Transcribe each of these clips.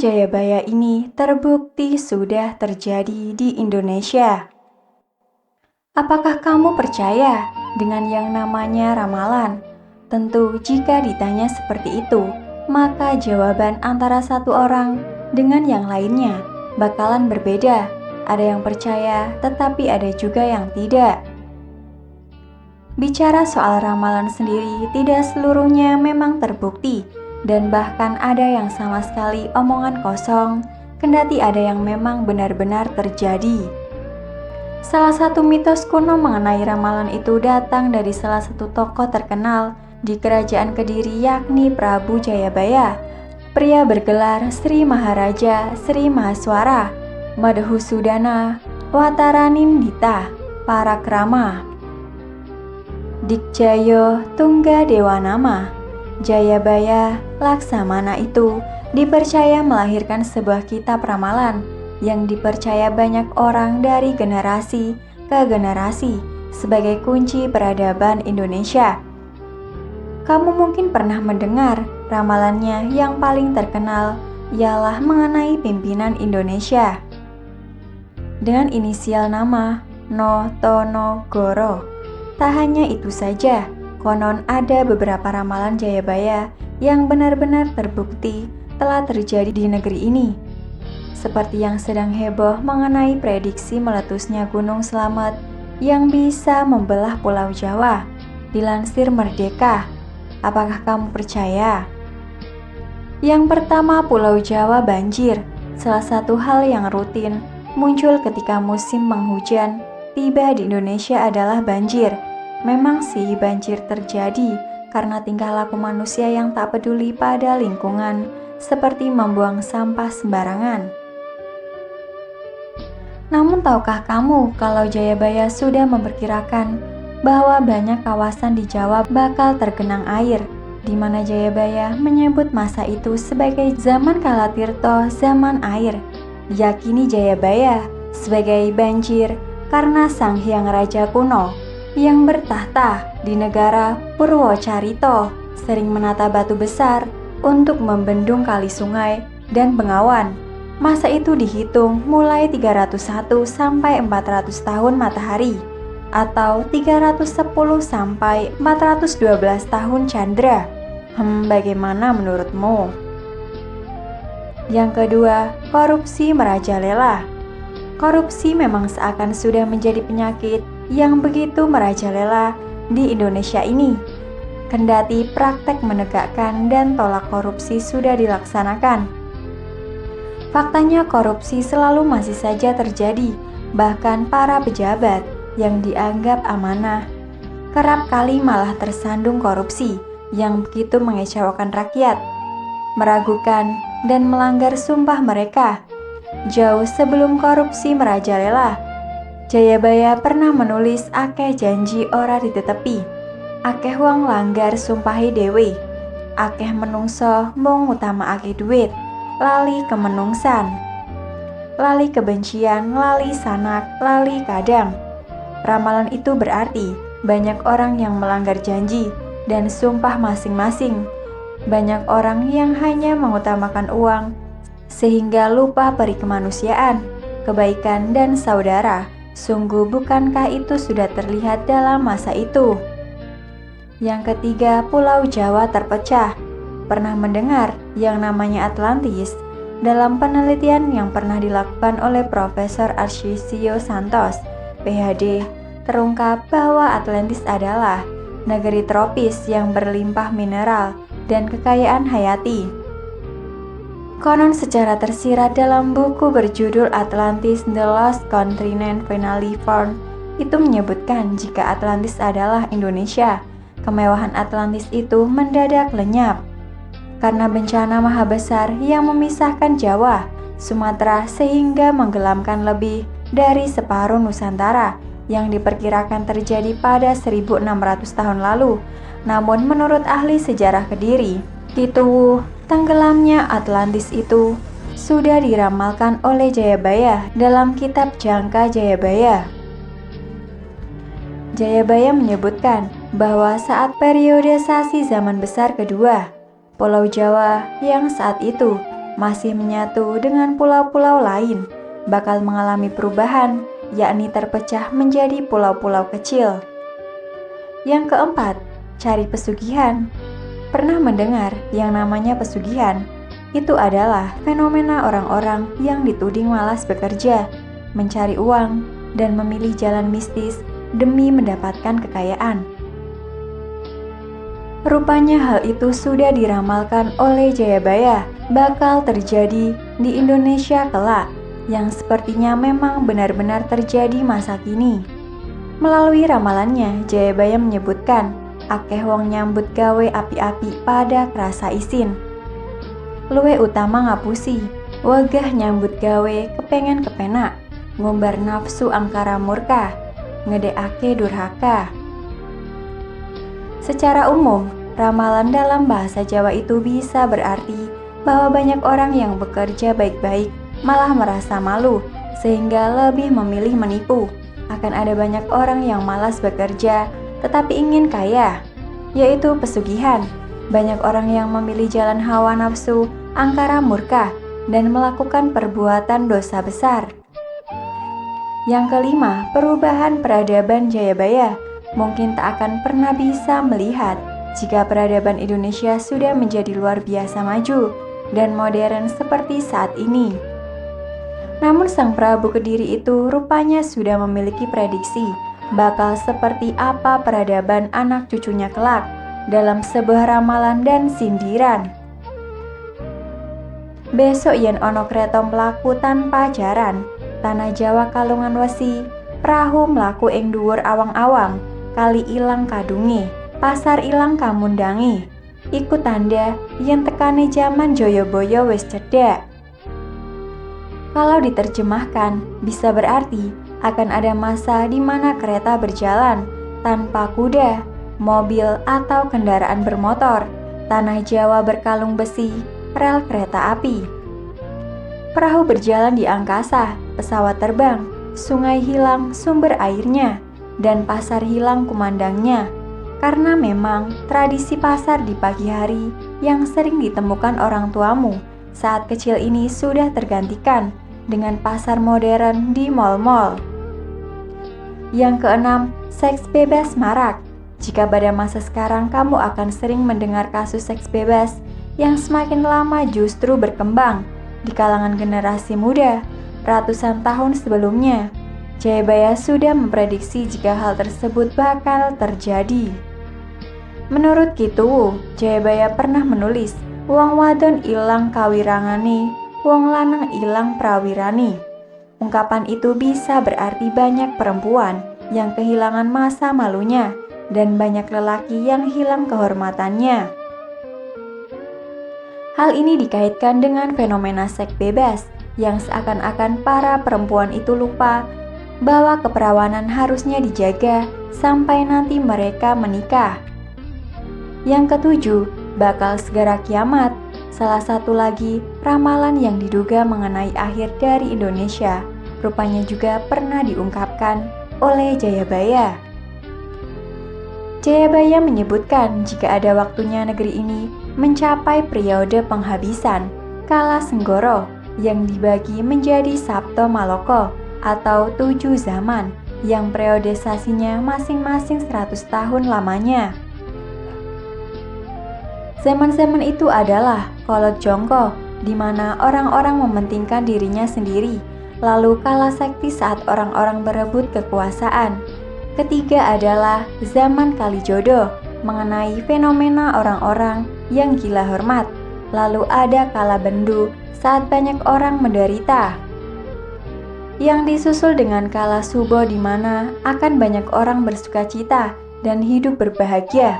Jayabaya ini terbukti sudah terjadi di Indonesia. Apakah kamu percaya dengan yang namanya ramalan? Tentu jika ditanya seperti itu, maka jawaban antara satu orang dengan yang lainnya bakalan berbeda. Ada yang percaya, tetapi ada juga yang tidak. Bicara soal ramalan sendiri, tidak seluruhnya memang terbukti, dan bahkan ada yang sama sekali omongan kosong, kendati ada yang memang benar-benar terjadi. Salah satu mitos kuno mengenai ramalan itu datang dari salah satu tokoh terkenal di Kerajaan Kediri, yakni Prabu Jayabaya. Pria bergelar Sri Maharaja Sri Mahaswara Madhusudana Wataranindita Parakrama Dikjaya Tungga Dewanama. Jayabaya Laksamana itu dipercaya melahirkan sebuah kitab ramalan yang dipercaya banyak orang dari generasi ke generasi sebagai kunci peradaban Indonesia. Kamu mungkin pernah mendengar ramalannya yang paling terkenal ialah mengenai pimpinan Indonesia dengan inisial nama Notonogoro. Tak hanya itu saja, konon ada beberapa ramalan Jayabaya yang benar-benar terbukti telah terjadi di negeri ini. Seperti yang sedang heboh mengenai prediksi meletusnya Gunung Slamet yang bisa membelah Pulau Jawa, dilansir Merdeka. Apakah kamu percaya? Yang pertama, Pulau Jawa banjir. Salah satu hal yang rutin muncul ketika musim penghujan tiba di Indonesia adalah banjir. Memang sih banjir terjadi karena tingkah laku manusia yang tak peduli pada lingkungan, seperti membuang sampah sembarangan. Namun tahukah kamu kalau Jayabaya sudah memperkirakan bahwa banyak kawasan di Jawa bakal tergenang air, di mana Jayabaya menyebut masa itu sebagai zaman Kalatirto, zaman air. Diyakini Jayabaya sebagai banjir karena Sang Hyang Raja kuno yang bertahta di negara Purwocarito sering menata batu besar untuk membendung kali sungai dan bengawan. Masa itu dihitung mulai 301 sampai 400 tahun matahari atau 310 sampai 412 tahun candra. Bagaimana menurutmu? Yang kedua, korupsi merajalela. Korupsi memang seakan sudah menjadi penyakit yang begitu merajalela di Indonesia ini. Kendati praktek menegakkan dan tolak korupsi sudah dilaksanakan, faktanya korupsi selalu masih saja terjadi. Bahkan para pejabat yang dianggap amanah kerap kali malah tersandung korupsi yang begitu mengecewakan rakyat, meragukan dan melanggar sumpah mereka. Jauh sebelum korupsi merajalela, Jayabaya pernah menulis akeh janji ora ditetepi, akeh wong langgar sumpahi dewe, akeh menungso mung ngutamaake duit, lali kemenungsan, lali kebencian, lali sanak, lali kadang. Ramalan itu berarti banyak orang yang melanggar janji dan sumpah masing-masing. Banyak orang yang hanya mengutamakan uang sehingga lupa peri kemanusiaan, kebaikan dan saudara. Sungguh bukankah itu sudah terlihat dalam masa itu? Yang ketiga, Pulau Jawa terpecah. Pernah mendengar yang namanya Atlantis? Dalam penelitian yang pernah dilakukan oleh Profesor Arsisio Santos, PhD, terungkap bahwa Atlantis adalah negeri tropis yang berlimpah mineral dan kekayaan hayati. Konon secara tersirat dalam buku berjudul Atlantis The Lost Continent Finally Found itu menyebutkan jika Atlantis adalah Indonesia, kemewahan Atlantis itu mendadak lenyap karena bencana maha besar yang memisahkan Jawa, Sumatera sehingga menggelamkan lebih dari separuh Nusantara yang diperkirakan terjadi pada 1600 tahun lalu. Namun menurut ahli sejarah Kediri, tenggelamnya Atlantis itu sudah diramalkan oleh Jayabaya dalam kitab Jangka Jayabaya. Jayabaya menyebutkan bahwa saat periodisasi zaman besar kedua, Pulau Jawa yang saat itu masih menyatu dengan pulau-pulau lain, bakal mengalami perubahan, yakni terpecah menjadi pulau-pulau kecil. Yang keempat, cari pesugihan. Pernah mendengar yang namanya pesugihan? Itu adalah fenomena orang-orang yang dituding malas bekerja, mencari uang, dan memilih jalan mistis demi mendapatkan kekayaan. Rupanya hal itu sudah diramalkan oleh Jayabaya bakal terjadi di Indonesia kelak, yang sepertinya memang benar-benar terjadi masa kini. Melalui ramalannya, Jayabaya menyebutkan akeh wong nyambut gawe api-api pada kerasa isin. Luwe utama ngapusi, wegah nyambut gawe kepengen kepenak, ngumbar nafsu angkara murka, ngedekake durhaka. Secara umum, ramalan dalam bahasa Jawa itu bisa berarti bahwa banyak orang yang bekerja baik-baik malah merasa malu sehingga lebih memilih menipu. Akan ada banyak orang yang malas bekerja tetapi ingin kaya, yaitu pesugihan. Banyak orang yang memilih jalan hawa nafsu, angkara murka, dan melakukan perbuatan dosa besar. Yang kelima, perubahan peradaban Jayabaya. Mungkin tak akan pernah bisa melihat jika peradaban Indonesia sudah menjadi luar biasa maju dan modern seperti saat ini. Namun Sang Prabu Kediri itu rupanya sudah memiliki prediksi bakal seperti apa peradaban anak cucunya kelak dalam sebuah ramalan dan sindiran. Besok yen ono kreta mlaku tanpa jaran, tanah Jawa kalungan wesi, perahu mlaku ing dhuwur awang-awang, kali ilang kadunge, pasar ilang kamundange. Iku tanda yen tekane jaman Jayabaya wis cedhak. Kalau diterjemahkan, bisa berarti akan ada masa di mana kereta berjalan tanpa kuda, mobil atau kendaraan bermotor, tanah Jawa berkalung besi, rel kereta api. Perahu berjalan di angkasa, pesawat terbang, sungai hilang sumber airnya, dan pasar hilang kumandangnya. Karena memang tradisi pasar di pagi hari yang sering ditemukan orang tuamu saat kecil ini sudah tergantikan dengan pasar modern di mal-mal. Yang keenam, seks bebas marak. Jika pada masa sekarang kamu akan sering mendengar kasus seks bebas yang semakin lama justru berkembang di kalangan generasi muda, ratusan tahun sebelumnya, Jayabaya sudah memprediksi jika hal tersebut bakal terjadi. Menurut Kitu, Jayabaya pernah menulis, wong wadon ilang kawirangane, wong lanang ilang prawirane. Ungkapan itu bisa berarti banyak perempuan yang kehilangan masa malunya dan banyak lelaki yang hilang kehormatannya. Hal ini dikaitkan dengan fenomena seks bebas yang seakan-akan para perempuan itu lupa bahwa keperawanan harusnya dijaga sampai nanti mereka menikah. Yang ketujuh, bakal segera kiamat. Salah satu lagi ramalan yang diduga mengenai akhir dari Indonesia rupanya juga pernah diungkapkan oleh Jayabaya. Jayabaya menyebutkan jika ada waktunya negeri ini mencapai periode penghabisan Kala Senggoro yang dibagi menjadi Sabto Maloko atau 7 zaman yang periodisasinya masing-masing 100 tahun lamanya. Zaman-zaman itu adalah kolot jongko, di mana orang-orang mementingkan dirinya sendiri, lalu kala sakti saat orang-orang berebut kekuasaan. Ketiga adalah zaman Kalijodo, mengenai fenomena orang-orang yang gila hormat, lalu ada kala bendu saat banyak orang menderita. Yang disusul dengan kala Subo di mana akan banyak orang bersukacita dan hidup berbahagia.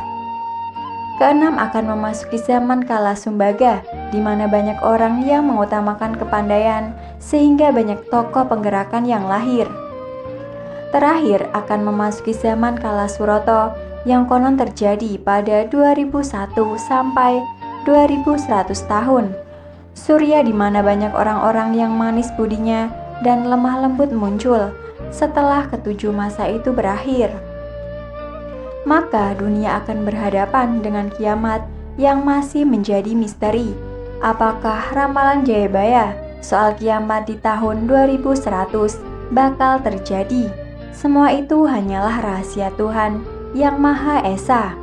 Keenam akan memasuki zaman kala Sumbaga, di mana banyak orang yang mengutamakan kepandaian sehingga banyak tokoh penggerakan yang lahir. Terakhir akan memasuki zaman kala Suroto yang konon terjadi pada 2001 sampai 2100 tahun. Surya di mana banyak orang-orang yang manis budinya dan lemah lembut muncul setelah ketujuh masa itu berakhir. Maka dunia akan berhadapan dengan kiamat yang masih menjadi misteri. Apakah ramalan Jayabaya soal kiamat di tahun 2100 bakal terjadi? Semua itu hanyalah rahasia Tuhan yang Maha Esa.